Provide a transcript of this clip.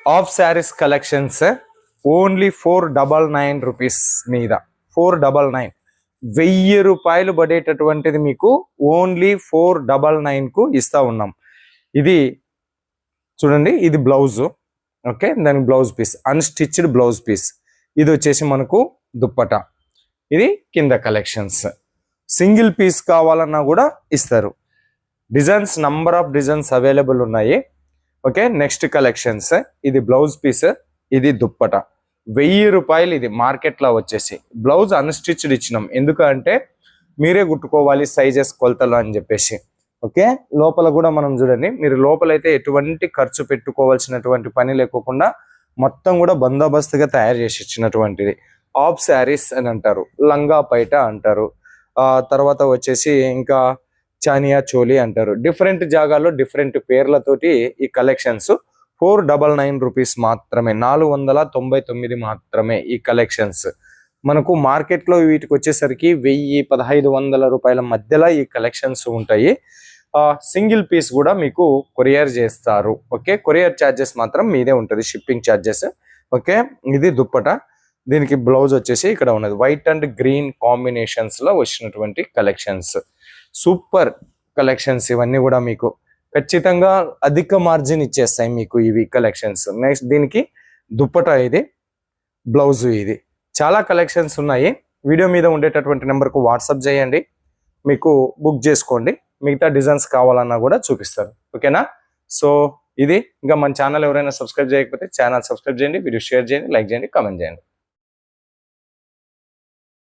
Of saris collections only 499 rupees మీద 499 ₹1000 పడేటటువంటిది మీకు only 499 కు ఇస్తా ఉన్నాం. ఇది చూడండి, ఇది బ్లౌజ్. ఓకే, దానికి blouse piece, unstitched blouse piece. ఇది వచ్చేసి మనకు దుప్పట. ఇది కింద కలెక్షన్స్. సింగిల్ పీస్ కావాలన్నా కూడా ఇస్తారు. Designs, number of designs available ఉన్నాయి. Okay, next collections. ఇది బ్లౌజ్ పీస్, ఇది దుప్పట. ₹1000 ఇది మార్కెట్లో వచ్చేసి. బ్లౌజ్ అన్స్టిచ్డ్ ఇచ్చినాం, ఎందుకంటే మీరే కుట్టుకోవాలి సైజెస్ కొలతలు అని చెప్పేసి. ఓకే, లోపల కూడా మనం చూడండి, మీరు లోపలైతే ఎటువంటి ఖర్చు పెట్టుకోవాల్సినటువంటి పని లేకోకుండా మొత్తం కూడా బందోబస్తుగా తయారు చేసి ఇచ్చినటువంటిది. ఆఫ్ శారీస్ అని అంటారు, లంగా పైట అంటారు, తర్వాత వచ్చేసి ఇంకా చానియా చోలి అంటారు. డిఫరెంట్ జాగాల్లో డిఫరెంట్ పేర్లతోటి ఈ కలెక్షన్స్. 499 రూపీస్ మాత్రమే, 499 మాత్రమే ఈ కలెక్షన్స్. మనకు మార్కెట్లో వీటికి వచ్చేసరికి 1000-1500 రూపాయల మధ్యలో ఈ కలెక్షన్స్ ఉంటాయి. సింగిల్ పీస్ కూడా మీకు కొరియర్ చేస్తారు. ఓకే, కొరియర్ ఛార్జెస్ మాత్రం మీదే ఉంటుంది, షిప్పింగ్ ఛార్జెస్. ఓకే, ఇది దుప్పట. దీనికి బ్లౌజ్ వచ్చేసి ఇక్కడ ఉన్నది వైట్ అండ్ గ్రీన్ కాంబినేషన్స్ లో వచ్చినటువంటి కలెక్షన్స్. సూపర్ కలెక్షన్స్ ఇవన్నీ కూడా మీకు ఖచ్చితంగా అధిక మార్జిన్ ఇచ్చేస్తాయి మీకు ఇవి కలెక్షన్స్. నెక్స్ట్ దీనికి దుప్పట, ఇది బ్లౌజ్. ఇది చాలా కలెక్షన్స్ ఉన్నాయి. వీడియో మీద ఉండేటటువంటి నెంబర్కు వాట్సాప్ చేయండి, మీకు బుక్ చేసుకోండి. మిగతా డిజైన్స్ కావాలన్నా కూడా చూపిస్తారు. ఓకేనా? సో ఇది. ఇంకా మన ఛానల్ ఎవరైనా సబ్స్క్రైబ్ చేయకపోతే ఛానల్ సబ్స్క్రైబ్ చేయండి, వీడియో షేర్ చేయండి, లైక్ చేయండి, కామెంట్ చేయండి.